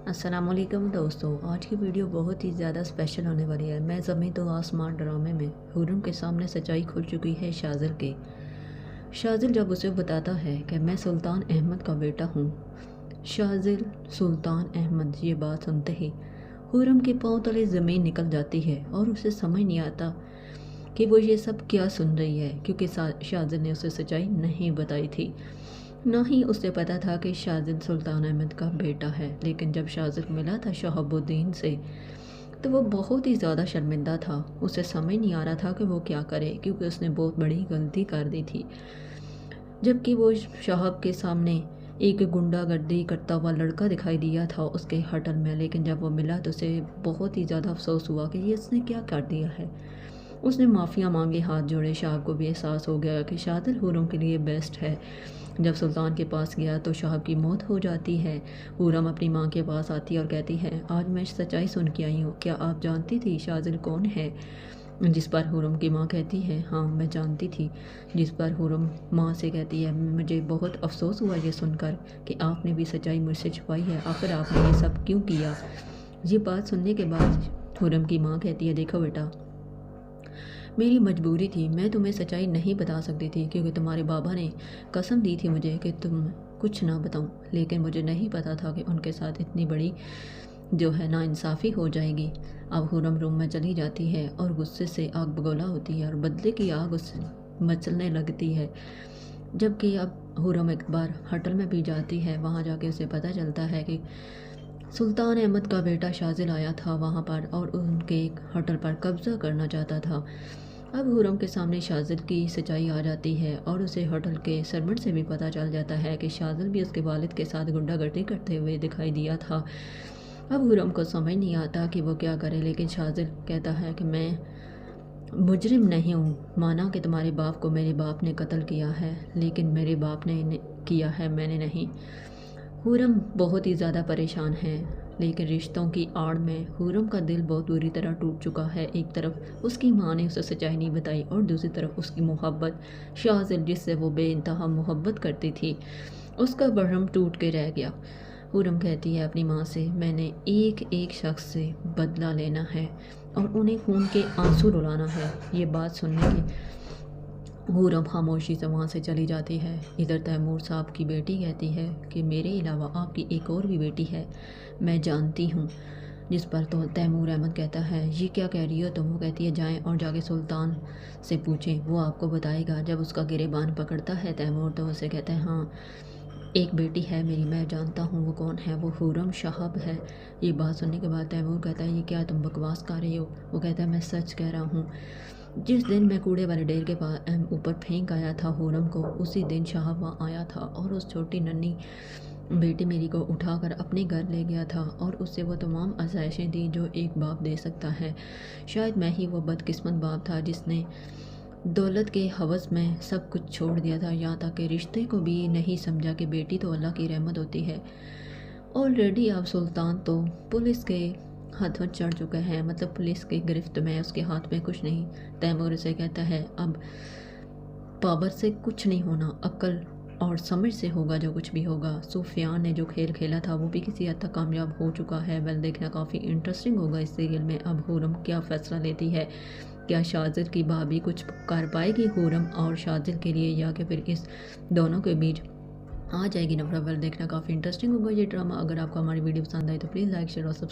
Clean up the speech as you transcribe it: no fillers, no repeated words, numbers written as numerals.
अस्सलाम वालेकुम दोस्तों, आज की वीडियो बहुत ही ज़्यादा स्पेशल होने वाली है। मैं ज़मीं तो आसमान ड्रामे में हुर्रम के सामने सच्चाई खुल चुकी है शाज़िल के। शाज़िल जब उसे बताता है कि मैं सुल्तान अहमद का बेटा हूँ। शाज़िल सुल्तान अहमद ये बात सुनते ही हुर्रम के पाँव तले ज़मीन निकल जाती है और उसे समझ नहीं आता कि वो ये सब क्या सुन रही है, क्योंकि शाज़िल ने उसे सच्चाई नहीं बताई थी। ना ही उसे पता था कि शाज़िल सुल्तान अहमद का बेटा है। लेकिन जब शाज़िल मिला था शहाबुद्दीन से तो वो बहुत ही ज़्यादा शर्मिंदा था। उसे समझ नहीं आ रहा था कि वो क्या करे, क्योंकि उसने बहुत बड़ी गलती कर दी थी। जबकि वो शहाब के सामने एक गुंडागर्दी करता हुआ लड़का दिखाई दिया था उसके होटल में, लेकिन जब वो मिला तो उसे बहुत ही ज़्यादा अफसोस हुआ कि ये इसने क्या कर दिया है। उसने माफ़िया मांगी, हाथ जोड़े। शाह को भी एहसास हो गया कि शाज़िल हुर्रम के लिए बेस्ट है। जब सुल्तान के पास गया तो शाह की मौत हो जाती है। हुर्रम अपनी माँ के पास आती है और कहती है, आज मैं सच्चाई सुन के आई हूँ, क्या आप जानती थी शाज़िल कौन है? जिस पर हुर्रम की माँ कहती है, हाँ मैं जानती थी। जिस पर हुर्रम माँ से कहती है, मुझे बहुत अफसोस हुआ ये सुनकर कि आपने भी सच्चाई मुझसे छुपाई है। आखिर आपने ये सब क्यों किया? ये बात सुनने के बाद हुर्रम की माँ कहती है, देखो बेटा, मेरी मजबूरी थी, मैं तुम्हें सच्चाई नहीं बता सकती थी, क्योंकि तुम्हारे बाबा ने कसम दी थी मुझे कि तुम कुछ ना बताऊं। लेकिन मुझे नहीं पता था कि उनके साथ इतनी बड़ी जो है नाइंसाफ़ी हो जाएगी। अब हुर्रम रूम में चली जाती है और गुस्से से आग बगोला होती है और बदले की आग उससे मचलने लगती है। जबकि अब हुर्रम एक बार होटल में भी जाती है। वहाँ जाके उसे पता चलता है कि सुल्तान अहमद का बेटा शाज़िल आया था वहाँ पर और उनके एक होटल पर कब्ज़ा करना चाहता था। अब हुर्रम के सामने शाज़िल की सच्चाई आ जाती है और उसे होटल के सर्वेंट से भी पता चल जाता है कि शाज़िल भी उसके वालिद के साथ गुंडागर्दी करते हुए दिखाई दिया था। अब हुर्रम को समझ नहीं आता कि वो क्या करे, लेकिन शाज़िल कहता है कि मैं मुजरिम नहीं हूँ। माना कि तुम्हारे बाप को मेरे बाप ने कत्ल किया है, लेकिन मेरे बाप ने किया है, मैंने नहीं। हुर्रम बहुत ही ज़्यादा परेशान है, लेकिन रिश्तों की आड़ में हुर्रम का दिल बहुत बुरी तरह टूट चुका है। एक तरफ उसकी माँ ने उसे सच्चाई नहीं बताई और दूसरी तरफ उसकी मोहब्बत शाज़िल, जिससे वो बेइंतहा मोहब्बत करती थी, उसका भरम टूट के रह गया। हुर्रम कहती है अपनी माँ से, मैंने एक एक शख्स से बदला लेना है और उन्हें खून के आंसू रुलाना है। ये बात सुनने की हुर्रम खामोशी से वहाँ से चली जाती है। इधर तैमूर साहब की बेटी कहती है कि मेरे अलावा आपकी एक और भी बेटी है, मैं जानती हूँ। जिस पर तो तैमूर अहमद कहता है, ये क्या कह रही हो तुम? वो कहती है, जाएं और जाके सुल्तान से पूछें, वो आपको बताएगा। जब उसका गिरेबान पकड़ता है तैमूर तो उसे कहता है, हाँ एक बेटी है मेरी, मैं जानता हूँ वो कौन है, वो हुर्रम शाहब है। ये बात सुनने के बाद तैमूर कहता है, ये क्या तुम बकवास कर रही हो? वो कहता है, मैं सच कह रहा हूँ। जिस दिन मैं कूड़े वाले ढेर के पास ऊपर फेंक आया था हुर्रम को, उसी दिन शाहब वहाँ आया था और उस छोटी नन्ही बेटी मेरी को उठाकर अपने घर ले गया था और उससे वो तमाम आसाइशें दी जो एक बाप दे सकता है। शायद मैं ही वो बदकिस्मत बाप था जिसने दौलत के हवस में सब कुछ छोड़ दिया था, यहाँ तक कि रिश्ते को भी नहीं समझा कि बेटी तो अल्लाह की रहमत होती है। ऑलरेडी अब सुल्तान तो पुलिस के हाथों चढ़ चुका है, मतलब पुलिस की गिरफ्त में, उसके हाथ में कुछ नहीं। तैमूर से कहता है, अब पावर से कुछ नहीं होना, अक्ल और समझ से होगा जो कुछ भी होगा। सुफियान ने जो खेल खेला था वो भी किसी हद तक कामयाब हो चुका है। वेल, देखना काफ़ी इंटरेस्टिंग होगा इस सीरियल में। अब हुर्रम क्या फ़ैसला लेती है, क्या शाज़िल की भाभी कुछ कर पाएगी हुर्रम और शाज़िल के लिए, या कि फिर इस दोनों के बीच आ जाएगी नफरत? वेल, देखना काफ़ी इंटरेस्टिंग होगा ये ड्रामा। अगर आपको हमारी वीडियो पसंद आई तो प्लीज़ लाइक शेयर और सब्सक्राइब